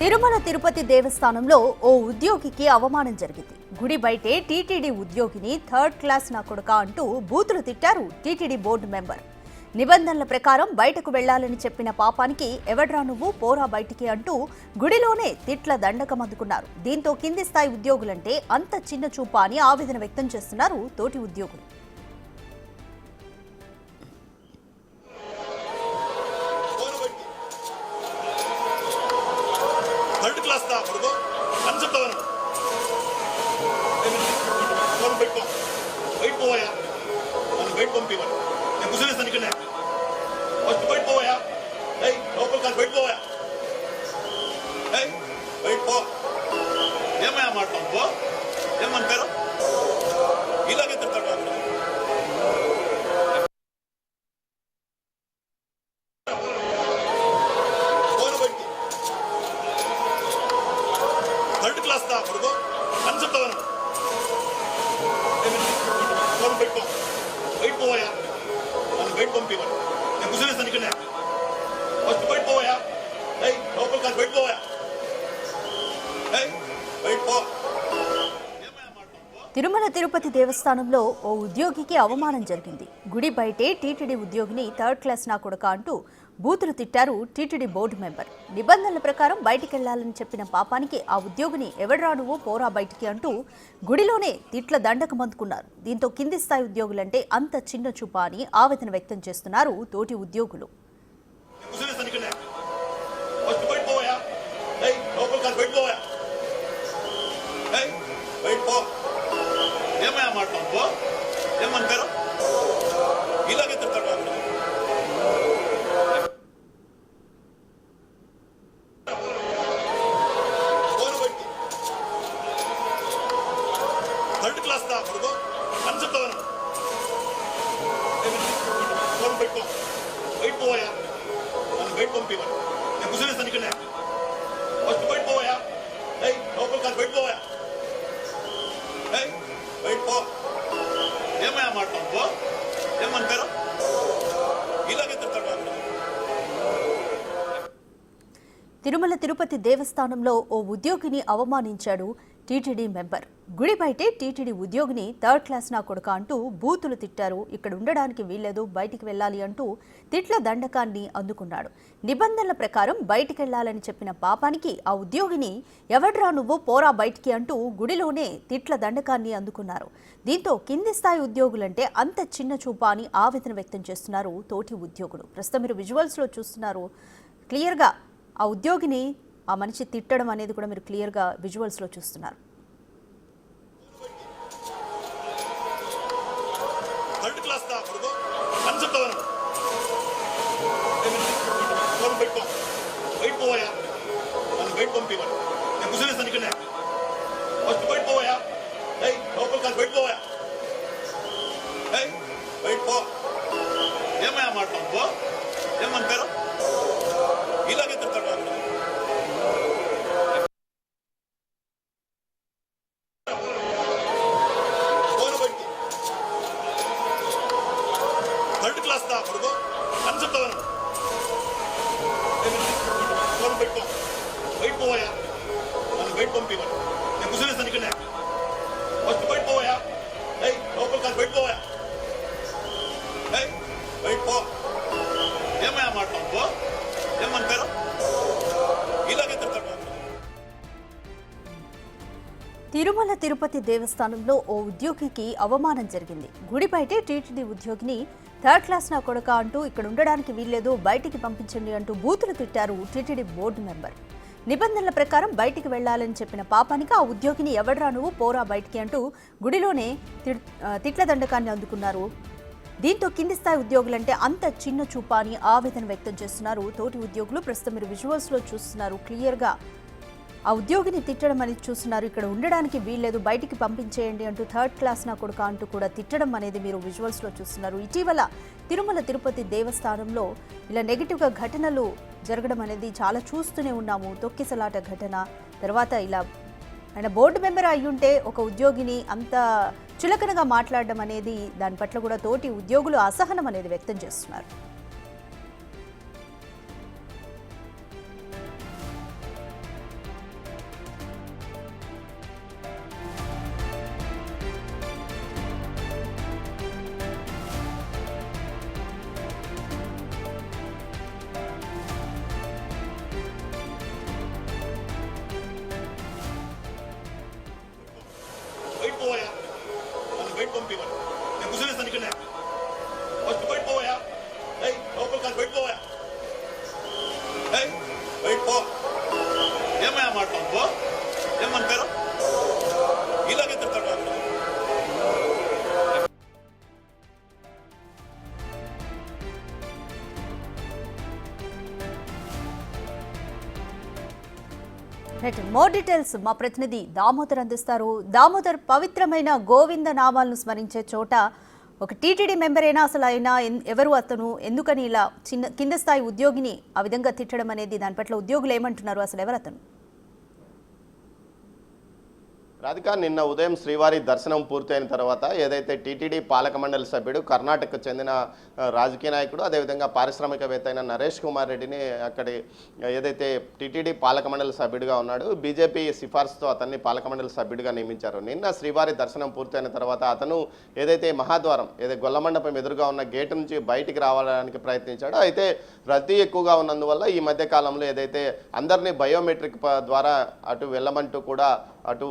తిరుమల తిరుపతి దేవస్థానంలో ఓ ఉద్యోగికి అవమానం జరిగింది. గుడి బయటే టీటీడీ ఉద్యోగిని థర్డ్ క్లాస్ నా కొడుకా అంటూ బూతులు తిట్టారు టీటీడీ బోర్డు మెంబర్. నిబంధనల ప్రకారం బయటకు వెళ్లాలని చెప్పిన పాపానికి ఎవడ్రా నువ్వు పోరా బయటికి అంటూ గుడిలోనే తిట్ల దండకం అందుకున్నారు. దీంతో కింది స్థాయి ఉద్యోగులంటే అంత చిన్న చూపా అని ఆవేదన వ్యక్తం చేస్తున్నారు తోటి ఉద్యోగులు. थर्ड क्लास था ಹುಡುಗ ಅನ್ಸುತ್ತವನು ಫೋನ್ ಬಿಟ್ಟು ವೈಟ್ ಹೋಯ ನಾನು ವೈಟ್ పంపివను నేను కుసనే సనికనే ఫస్ట్ వైట్ పోయా ఏయ్ లోపల కాదు వైట్ పోయా ఏయ్ వైట్ పో ఏమయ్య మాట్లాడు పో ఏమంటారు ఇలాగే తిడతాడు थर्ड क्लास था ಹುಡುಗ ಅನ್ಸುತ್ತವನು ಫೋನ್ ಬಿಟ್ಟು ವೈಟ್ ಹೋಯ ನಾನು ವೈಟ್ పంపివను నేను కుసనే సనికనే ఫస్ట్ వైట్ పోయా ఏయ్ లోపల కాదు వైట్ పోయా ఏయ్ వైట్ పో తిరుమల తిరుపతి దేవస్థానంలో ఓ ఉద్యోగికి అవమానం జరిగింది. గుడి బయటే టీటీడీ ఉద్యోగిని థర్డ్ క్లాస్ నా కొడుకా అంటూ బూతులు తిట్టారు టీటీడీ బోర్డు మెంబర్. నిబంధనల ప్రకారం బయటికెళ్లాలని చెప్పిన పాపానికి ఆ ఉద్యోగిని ఎవడ్రా నువ్వు పోరా బయటికి అంటూ గుడిలోనే తిట్ల దండకం అందుకున్నారు. దీంతో కింది స్థాయి ఉద్యోగులంటే అంత చిన్న చూపా అని ఆవేదన వ్యక్తం చేస్తున్నారు తోటి ఉద్యోగులు. ఏమయ్య మాట్లాడు ఏమంటారు ఇలాగే తిడతాడు ಥರ್ಡ್ ಕ್ಲಾಸ್ था ಹುಡುಗ ಅನ್ಸುತ್ತವನು ಫೋನ್ ಬಿಟ್ಟು ವೈಟ್ ಹೋಯ ನಾನು ವೈಟ್ పంపివను నేను కుసనే సనికనే ఫస్ట్ వైట్ పోయా ఏయ్ లోపల కాదు వైట్ పోయా ఏయ్ వైట్ పో ఏమయ్య మాట్లాడు పో ఏమంటారు ఇలాగే తిడతాడు తిరుమల తిరుపతి దేవస్థానంలో ఓ ఉద్యోగిని అవమానించాడు టీటీడీ మెంబర్. గుడి బయటే టీటీడీ ఉద్యోగిని థర్డ్ క్లాస్ నా కొడుకా అంటూ బూతులు తిట్టారు. ఇక్కడ ఉండడానికి వీల్లేదు, బయటికి వెళ్ళాలి అంటూ తిట్ల దండకాన్ని అందుకున్నాడు. నిబంధనల ప్రకారం బయటికెళ్లాలని చెప్పిన పాపానికి ఆ ఉద్యోగిని ఎవడ్రా నువ్వు పోరా బయటికి అంటూ గుడిలోనే తిట్ల దండకాన్ని అందుకున్నారు. దీంతో కింది స్థాయి ఉద్యోగులంటే అంత చిన్న చూపా అని ఆవేదన వ్యక్తం చేస్తున్నారు తోటి ఉద్యోగులు. ప్రస్తుతం మీరు విజువల్స్లో చూస్తున్నారు క్లియర్గా ఆ ఉద్యోగిని ఆ మనిషి తిట్టడం అనేది కూడా మీరు క్లియర్గా విజువల్స్లో చూస్తున్నారు. ಥರ್ಡ್ ಕ್ಲಾಸ್ था ಹುಡುಗ ಅನ್ಸುತ್ತವನು ಫೋನ್ ಬಿಟ್ಟು ವೈಟ್ ಹೋಯ ನಾನು ವೈಟ್ పంపివను నేను కుసనే సనికనే ఫస్ట్ వైట్ పోయా ఏయ్ లోపల కాదు వైట్ పోయా ఏయ్ వైట్ పో ఏమయ్య మాట్లాడు పో ఏమంటారు ఇలాగే తిడతాడు ಥರ್ಡ್ ಕ್ಲಾಸ್ था ಹುಡುಗ ಅನ್ಸುತ್ತವನು ಫೋನ್ ಬಿಟ್ಟು ವೈಟ್ ಹೋಯ ನಾನು ವೈಟ್ పంపివను నేను కుసనే సనికనే ఫస్ట్ వైట్ పోయా ఏయ్ లోపల కాదు వైట్ పోయా ఏయ్ వైట్ పో ఏమయ్య మాట్లాడు పో ఏమంటారు ఇలాగే తిడతాడు తిరుమల తిరుపతి దేవస్థానంలో ఓ ఉద్యోగికి అవమానం జరిగింది. గుడి బయటే టీటీడీ ఉద్యోగిని థర్డ్ క్లాస్ నా కొడుకా అంటూ ఇక్కడ ఉండడానికి వీల్లేదు, బయటికి పంపించండి అంటూ బూతులు తిట్టారు టీటీడీ బోర్డు మెంబర్. నిబంధనల ప్రకారం బయటికి వెళ్లాలని చెప్పిన పాపానికి ఆ ఉద్యోగిని ఎవడ్రా నువ్వు పోరా బయటికి అంటూ గుడిలోనే తిట్ల దండకాన్ని అందుకున్నారు. దీంతో కింది స్థాయి ఉద్యోగులంటే అంత చిన్న చూపా అని ఆవేదన వ్యక్తం చేస్తున్నారు తోటి ఉద్యోగులు. ప్రస్తుతం మీరు విజువల్స్లో చూస్తున్నారు క్లియర్గా ఆ ఉద్యోగిని తిట్టడం అనేది చూస్తున్నారు. ఇక్కడ ఉండడానికి వీల్లేదు, బయటికి పంపించేయండి అంటూ థర్డ్ క్లాస్ నా కొడుకా అంటూ కూడా తిట్టడం అనేది మీరు విజువల్స్లో చూస్తున్నారు. ఇటీవల తిరుమల తిరుపతి దేవస్థానంలో ఇలా నెగిటివ్గా ఘటనలు జరగడం అనేది చాలా చూస్తూనే ఉన్నాము. తొక్కిసలాట ఘటన తర్వాత ఇలా ఆయన బోర్డు మెంబర్ అయ్యుంటే ఒక ఉద్యోగిని అంత చులకనగా మాట్లాడడం అనేది దాని పట్ల కూడా తోటి ఉద్యోగులు అసహనం అనేది వ్యక్తం చేస్తున్నారు. బయట పంపివ్వండి. నేను కూర్చొని ఇక్కడ ఫస్ట్ బయట పోయా. లోపల కాదు బయట పోయా. బయట పో. ఏమయ్యా మాట్లాడుకో, ఏమంటారు ఇలాగే తిడతాడు. మోర్ డీటెయిల్స్ మా ప్రతినిధి దామోదర్ అందిస్తారు. దామోదర్, పవిత్రమైన గోవింద నామాలను స్మరించే చోట ఒక టీటీడీ మెంబర్ అయినా అసలు అయినా ఎవరు అతను, ఎందుకని ఇలా కింద స్థాయి ఉద్యోగిని ఆ విధంగా తిట్టడం అనేది, దాని పట్ల ఉద్యోగులు ఏమంటున్నారు, అసలు ఎవరు అతను? రాధిక, నిన్న ఉదయం శ్రీవారి దర్శనం పూర్తయిన తర్వాత ఏదైతే టీటీడీ పాలక మండలి సభ్యుడు, కర్ణాటకకు చెందిన రాజకీయ నాయకుడు, అదేవిధంగా పారిశ్రామికవేత్త అయిన నరేష్ కుమార్ రెడ్డిని అక్కడి ఏదైతే టీటీడీ పాలక మండలి సభ్యుడిగా ఉన్నాడు, బీజేపీ సిఫార్సుతో అతన్ని పాలక మండలి సభ్యుడిగా నియమించారు. నిన్న శ్రీవారి దర్శనం పూర్తయిన తర్వాత అతను ఏదైతే మహాద్వారం, ఏదైతే గొల్లమండపం ఎదురుగా ఉన్న గేటు నుంచి బయటికి రావడానికి ప్రయత్నించాడో, అయితే రద్దీ ఎక్కువగా ఉన్నందువల్ల ఈ మధ్య కాలంలో ఏదైతే అందరినీ బయోమెట్రిక్ ద్వారా అటు వెళ్ళమంటూ కూడా అటు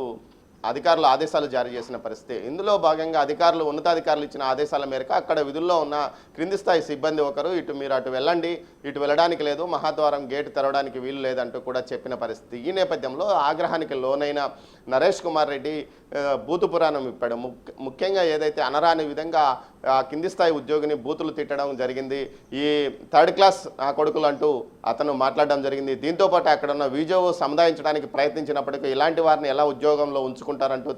అధికారులు ఆదేశాలు జారీ చేసిన పరిస్థితి. ఇందులో భాగంగా అధికారులు, ఉన్నతాధికారులు ఇచ్చిన ఆదేశాల మేరకు అక్కడ విధుల్లో ఉన్న క్రింది స్థాయి సిబ్బంది ఒకరు మీరు అటు వెళ్ళండి, ఇటు వెళ్ళడానికి లేదు, మహాద్వారం గేటు తెరవడానికి వీలు లేదంటూ కూడా చెప్పిన పరిస్థితి. ఈ నేపథ్యంలో ఆగ్రహానికి లోనైన నరేష్ కుమార్ రెడ్డి బూతు పురాణం విప్పాడు. ముఖ్యంగా ఏదైతే అనరాని విధంగా కింది స్థాయి ఉద్యోగిని బూతులు తిట్టడం జరిగింది. ఈ థర్డ్ క్లాస్ కొడుకులు అంటూ అతను మాట్లాడడం జరిగింది. దీంతోపాటు అక్కడ ఉన్న వీజో సముదాయించడానికి ప్రయత్నించినప్పటికీ ఇలాంటి వారిని ఎలా ఉద్యోగంలో ఉంచుకుంటారంటూ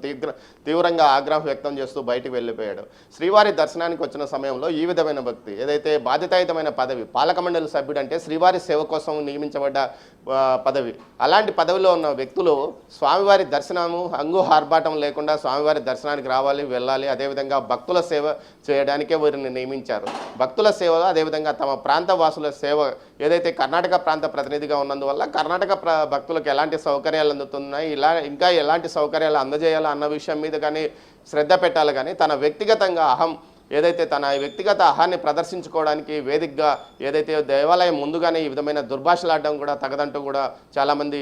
తీవ్రంగా ఆగ్రహం వ్యక్తం చేస్తూ బయటికి వెళ్ళిపోయాడు. శ్రీవారి దర్శనానికి వచ్చిన సమయంలో ఈ విధమైన వ్యక్తి, ఏదైతే బాధ్యతాయుతమైన పదవి, పాలక మండలి సభ్యుడు అంటే శ్రీవారి సేవ కోసం నియమించబడ్డ పదవి, అలాంటి పదవిలో ఉన్న వ్యక్తులు స్వామివారి దర్శనము హంగు ఆర్భాటం లేకుండా స్వామివారి దర్శనానికి రావాలి, వెళ్ళాలి. అదేవిధంగా భక్తుల సేవ చేయడానికే వీరిని నియమించారు. భక్తుల సేవలో అదేవిధంగా తమ ప్రాంత వాసుల సేవ, ఏదైతే కర్ణాటక ప్రాంత ప్రతినిధిగా ఉన్నందువల్ల కర్ణాటక భక్తులకు ఎలాంటి సౌకర్యాలు అందుతున్నాయి, ఇంకా ఎలాంటి సౌకర్యాలు అందజేయాలి అన్న విషయం మీద కానీ శ్రద్ధ పెట్టాలి. కానీ తన వ్యక్తిగతంగా ఏదైతే తన వ్యక్తిగత అహాన్ని ప్రదర్శించుకోవడానికి వేదికగా ఏదైతే దేవాలయం ముందుగానే ఈ విధమైన దుర్భాషలాడడం కూడా తగదంటూ కూడా చాలామంది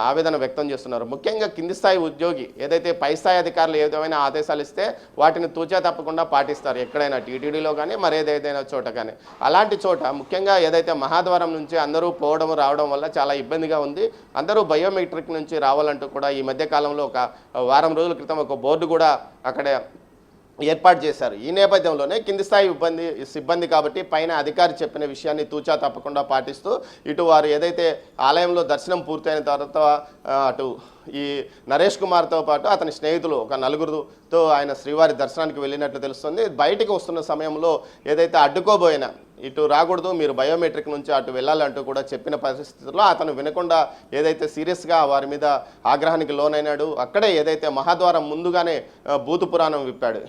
ఆవేదన వ్యక్తం చేస్తున్నారు. ముఖ్యంగా కింది స్థాయి ఉద్యోగి, ఏదైతే పై స్థాయి అధికారులు ఏదైనా ఆదేశాలు ఇస్తే వాటిని తూచా తప్పకుండా పాటిస్తారు, ఎక్కడైనా టీటీడీలో కానీ మరేదైనా చోట కానీ. అలాంటి చోట ముఖ్యంగా ఏదైతే మహాద్వారం నుంచి అందరూ పోవడం రావడం వల్ల చాలా ఇబ్బందిగా ఉంది. అందరూ బయోమెట్రిక్ నుంచి రావాలంటూ కూడా ఈ మధ్య కాలంలో ఒక వారం రోజుల క్రితం ఒక బోర్డు కూడా అక్కడ ఏర్పాటు చేశారు. ఈ నేపథ్యంలోనే కింది స్థాయి సిబ్బంది కాబట్టి పైన అధికారి చెప్పిన విషయాన్ని తూచా తప్పకుండా పాటిస్తూ ఇటు వారు ఏదైతే ఆలయంలో దర్శనం పూర్తయిన తర్వాత అటు ఈ నరేష్ కుమార్తో పాటు అతని స్నేహితులు ఒక నలుగురితో ఆయన శ్రీవారి దర్శనానికి వెళ్ళినట్లు తెలుస్తుంది. బయటికి వస్తున్న సమయంలో ఏదైతే అడ్డుకోబోయిన, ఇటు రాకూడదు, మీరు బయోమెట్రిక్ నుంచి అటు వెళ్ళాలంటూ కూడా చెప్పిన పరిస్థితుల్లో అతను వినకుండా ఏదైతే సీరియస్గా వారి మీద ఆగ్రహానికి లోనైనాడు. అక్కడే ఏదైతే మహాద్వారం ముందుగానే బూతు పురాణం విప్పాడు.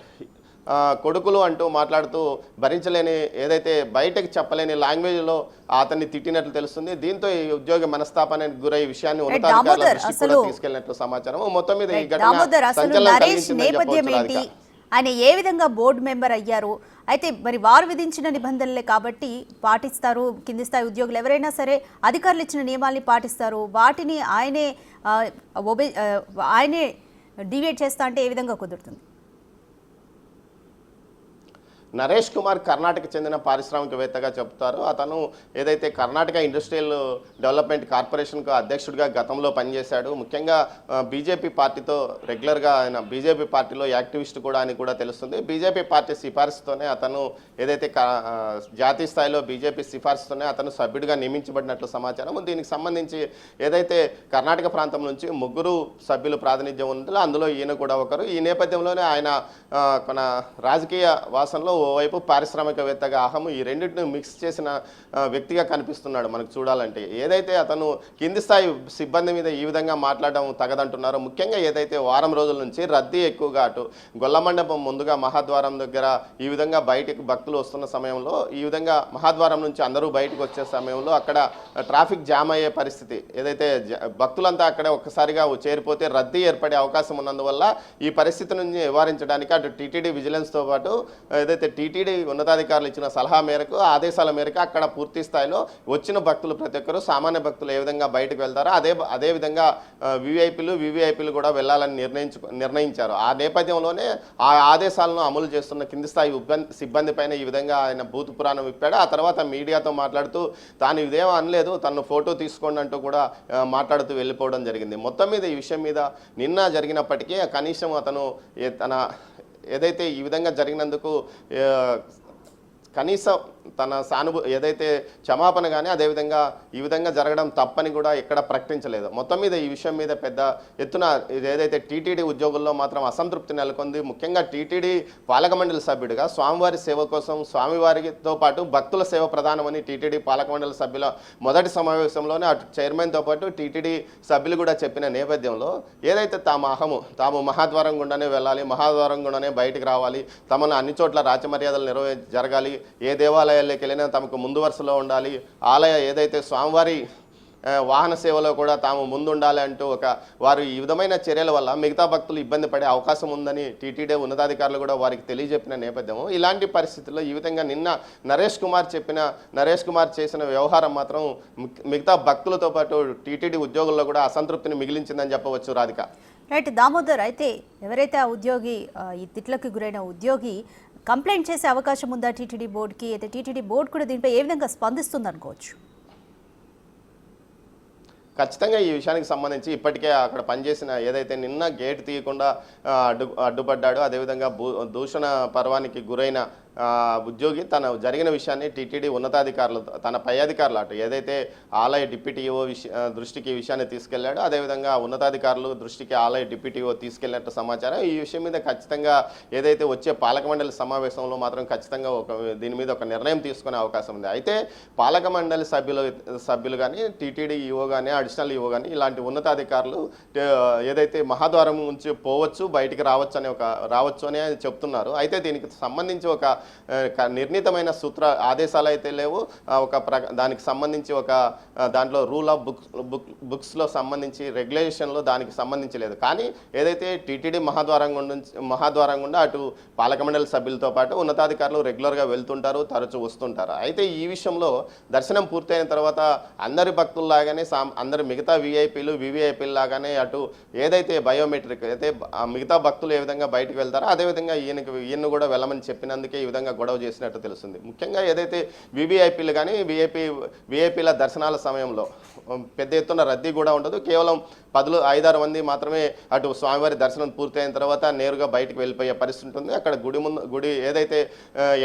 కొడుకులు అంటూ మాట్లాడుతూ భరించలేని, ఏదైతే బయటకు చెప్పలేని లాంగ్వేజ్లో అతన్ని తిట్టినట్లు తెలుస్తుంది. దీంతో ఈ ఉద్యోగి మనస్తాపానికి గురై విషయాన్ని ఉన్నతాధికారుల దృష్టికి కూడా తీసుకెళ్లినట్లు సమాచారం. మొత్తం మీద ఈ ఘటన సంచలనం కలిగించింది. ఆయన ఏ విధంగా బోర్డు మెంబర్ అయ్యారు? అయితే మరి వారు విధించిన నిబంధనలే కాబట్టి పాటిస్తారు. కింది స్థాయి ఉద్యోగులు ఎవరైనా సరే అధికారులు ఇచ్చిన నియమాల్ని పాటిస్తారు. వాటిని ఆయనే డివియేట్ చేస్తా అంటే ఏ విధంగా కుదురుతుంది? నరేష్ కుమార్ కర్ణాటక చెందిన పారిశ్రామికవేత్తగా చెప్తారు. అతను ఏదైతే కర్ణాటక ఇండస్ట్రియల్ డెవలప్మెంట్ కార్పొరేషన్కు అధ్యక్షుడిగా గతంలో పనిచేశాడు. ముఖ్యంగా బీజేపీ పార్టీతో రెగ్యులర్గా ఆయన బీజేపీ పార్టీలో యాక్టివిస్ట్ కూడా అని కూడా తెలుస్తుంది. బీజేపీ పార్టీ సిఫార్సుతోనే అతను ఏదైతే జాతీయ స్థాయిలో బీజేపీ సిఫార్సుతోనే అతను సభ్యుడిగా నియమించబడినట్లు సమాచారం. దీనికి సంబంధించి ఏదైతే కర్ణాటక ప్రాంతం నుంచి 3 సభ్యులు ప్రాతినిధ్యం ఉందో అందులో ఈయన కూడా ఒకరు. ఈ నేపథ్యంలోనే ఆయన మన రాజకీయ వాసనలో ఓవైపు పారిశ్రామికవేత్తగా ఈ రెండింటిని మిక్స్ చేసిన వ్యక్తిగా కనిపిస్తున్నాడు మనకు చూడాలంటే. ఏదైతే అతను కింది స్థాయి సిబ్బంది మీద ఈ విధంగా మాట్లాడడం తగదంటున్నారో, ముఖ్యంగా ఏదైతే వారం రోజుల నుంచి రద్దీ ఎక్కువగా అటు గొల్లమండపం ముందుగా మహాద్వారం దగ్గర ఈ విధంగా బయటికి భక్తులు వస్తున్న సమయంలో, ఈ విధంగా మహాద్వారం నుంచి అందరూ బయటకు వచ్చే సమయంలో అక్కడ ట్రాఫిక్ జామ్ అయ్యే పరిస్థితి, ఏదైతే భక్తులంతా అక్కడ ఒక్కసారిగా చేరిపోతే రద్దీ ఏర్పడే అవకాశం ఉన్నందువల్ల ఈ పరిస్థితి నుంచి నివారించడానికి అటు టీటీడీ విజిలెన్స్తో పాటు ఏదైతే టీటీడీ ఉన్నతాధికారులు ఇచ్చిన సలహా మేరకు ఆదేశాల మేరకు అక్కడ పూర్తి స్థాయిలో వచ్చిన భక్తులు ప్రతి ఒక్కరు సామాన్య భక్తులు ఏ విధంగా బయటకు వెళ్తారో అదే విధంగా వివిఐపీలు కూడా వెళ్ళాలని నిర్ణయించారు. ఆ నేపథ్యంలోనే ఆ ఆదేశాలను అమలు చేస్తున్న కింది స్థాయి సిబ్బంది పైన ఈ విధంగా ఆయన భూత పురాణం విప్పాడు. ఆ తర్వాత మీడియాతో మాట్లాడుతూ తాను ఇదేమో అనలేదు, తను ఫోటో తీసుకోండి అంటూ కూడా మాట్లాడుతూ వెళ్ళిపోవడం జరిగింది. మొత్తం మీద ఈ విషయం మీద నిన్న జరిగినప్పటికీ కనీసం అతను తన ఏదైతే ఈ విధంగా జరిగినందుకు కనీసం తన ఏదైతే క్షమాపణ కానీ అదేవిధంగా ఈ విధంగా జరగడం తప్పని కూడా ఎక్కడ ప్రకటించలేదు. మొత్తం మీద ఈ విషయం మీద పెద్ద ఎత్తున ఏదైతే టీటీడీ ఉద్యోగుల్లో మాత్రం అసంతృప్తి నెలకొంది. ముఖ్యంగా టీటీడీ పాలక మండలి సభ్యుడిగా స్వామివారి సేవ కోసం స్వామివారితో పాటు భక్తుల సేవ ప్రధానమని టీటీడీ పాలక మండలి సభ్యుల మొదటి సమావేశంలోనే అటు చైర్మన్తో పాటు టీటీడీ సభ్యులు కూడా చెప్పిన నేపథ్యంలో ఏదైతే తాము మహాద్వారం గుండానే వెళ్ళాలి, మహాద్వారం గుండానే బయటికి రావాలి, తమను అన్ని చోట్ల రాచమర్యాదలు జరగాలి, ఏ దేవాలయాల్లోకి వెళ్ళినా తమకు ముందు వరుసలో ఉండాలి, ఏదైతే స్వామివారి వాహన సేవలో కూడా తాము ముందుండాలి అంటూ వారు ఈ విధమైన చర్యల వల్ల మిగతా భక్తులు ఇబ్బంది పడే అవకాశం ఉందని టీటీడీ ఉన్నతాధికారులు కూడా వారికి తెలియజెప్పిన నేపథ్యము. ఇలాంటి పరిస్థితుల్లో ఈ విధంగా నిన్న నరేష్ కుమార్ చేసిన వ్యవహారం మాత్రం మిగతా భక్తులతో పాటు టీటీడీ ఉద్యోగుల్లో కూడా అసంతృప్తిని మిగిలించిందని చెప్పవచ్చు. రాధిక. రైట్ దామోదర్, అయితే ఎవరైతే ఆ ఉద్యోగి ఈ తిట్లకి గురైన ఉద్యోగి కంప్లైంట్ చేసే అవకాశం ఉందా టీటీడీ బోర్డుకి? అయితే టీటీడీ బోర్డు కూడా దీనిపై ఏ విధంగా స్పందిస్తుంది అనుకోవచ్చు? ఖచ్చితంగా ఈ విషయానికి సంబంధించి ఇప్పటికే అక్కడ పనిచేసిన ఏదైతే నిన్న గేట్ తీయకుండా అడ్డుపడ్డాడో అదేవిధంగా దూషణ పర్వానికి గురైన ఉద్యోగి తన జరిగిన విషయాన్ని టీటీడీ ఉన్నతాధికారులు తన పై అధికారులు అటు ఏదైతే ఆలయ డిప్యూటీఓ దృష్టికి ఈ విషయాన్ని తీసుకెళ్లాడో అదేవిధంగా ఉన్నతాధికారులు దృష్టికి ఆలయ డిప్యూటీఓ తీసుకెళ్లినట్టు సమాచారం. ఈ విషయం మీద ఖచ్చితంగా ఏదైతే వచ్చే పాలక మండలి సమావేశంలో మాత్రం ఖచ్చితంగా దీని మీద ఒక నిర్ణయం తీసుకునే అవకాశం ఉంది. అయితే పాలక మండలి సభ్యులు కానీ టీటీడీ ఈఓ కానీ అడిషనల్ ఈఓ కానీ ఇలాంటి ఉన్నతాధికారులు ఏదైతే మహాద్వారం నుంచి పోవచ్చు, బయటికి రావచ్చు అని చెప్తున్నారు. అయితే దీనికి సంబంధించి ఒక నిర్ణీతమైన ఆదేశాలు అయితే లేవు. దానికి సంబంధించి దాంట్లో రూల్ ఆఫ్ బుక్స్లో సంబంధించి రెగ్యులేషన్లో దానికి సంబంధించి లేదు. కానీ ఏదైతే టీటీడీ మహాద్వారం గుండా అటు పాలక మండలి సభ్యులతో పాటు ఉన్నతాధికారులు రెగ్యులర్గా వెళ్తుంటారు, తరచూ వస్తుంటారు. అయితే ఈ విషయంలో దర్శనం పూర్తయిన తర్వాత అందరి భక్తుల్లాగానే అందరి మిగతా వివిఐపీలు లాగానే అటు ఏదైతే బయోమెట్రిక్ అయితే మిగతా భక్తులు ఏ విధంగా బయటకు వెళ్తారో అదేవిధంగా ఈయన కూడా వెళ్ళమని చెప్పినందుకే ఈ విధంగా గొడవ చేసినట్టు తెలుస్తుంది. ముఖ్యంగా ఏదైతే వివిఐపీలు కానీ విఐపీల దర్శనాల సమయంలో పెద్ద ఎత్తున రద్దీ కూడా ఉండదు. కేవలం 5-6 మంది మాత్రమే అటు స్వామివారి దర్శనం పూర్తయిన తర్వాత నేరుగా బయటకు వెళ్ళిపోయే పరిస్థితి ఉంటుంది. అక్కడ గుడి ఏదైతే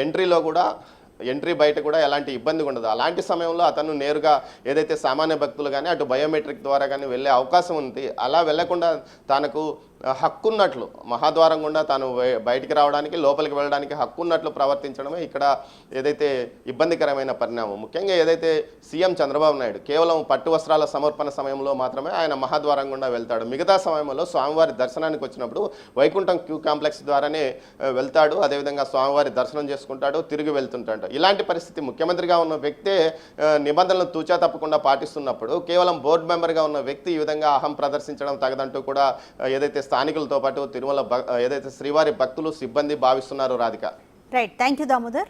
ఎంట్రీ బయట కూడా ఎలాంటి ఇబ్బంది ఉండదు. అలాంటి సమయంలో అతను నేరుగా ఏదైతే సామాన్య భక్తులు కానీ అటు బయోమెట్రిక్ ద్వారా కానీ వెళ్ళే అవకాశం ఉంది. అలా వెళ్లకుండా తనకు హక్కున్నట్లు మహాద్వారం గుండా తాను బయటికి రావడానికి లోపలికి వెళ్ళడానికి హక్కున్నట్లు ప్రవర్తించడమే ఇక్కడ ఏదైతే ఇబ్బందికరమైన పరిణామం. ముఖ్యంగా ఏదైతే సీఎం చంద్రబాబు నాయుడు కేవలం పట్టు వస్త్రాల సమర్పణ సమయంలో మాత్రమే ఆయన మహాద్వారం గుండా వెళ్తాడు. మిగతా సమయంలో స్వామివారి దర్శనానికి వచ్చినప్పుడు వైకుంఠం క్యూ కాంప్లెక్స్ ద్వారానే వెళ్తాడు. అదేవిధంగా స్వామివారి దర్శనం చేసుకుంటాడు, తిరిగి వెళ్తుంటాడు. ఇలాంటి పరిస్థితి ముఖ్యమంత్రిగా ఉన్న వ్యక్తే నిబంధనలను తూచా తప్పకుండా పాటిస్తున్నప్పుడు కేవలం బోర్డు మెంబర్గా ఉన్న వ్యక్తి ఈ విధంగా అహం ప్రదర్శించడం తగదంటూ కూడా ఏదైతే స్థానికులతో పాటు తిరుమల ఏదైతే శ్రీవారి భక్తులు సిబ్బంది భావిస్తున్నారు. Radhika. Right, thank you Damodar.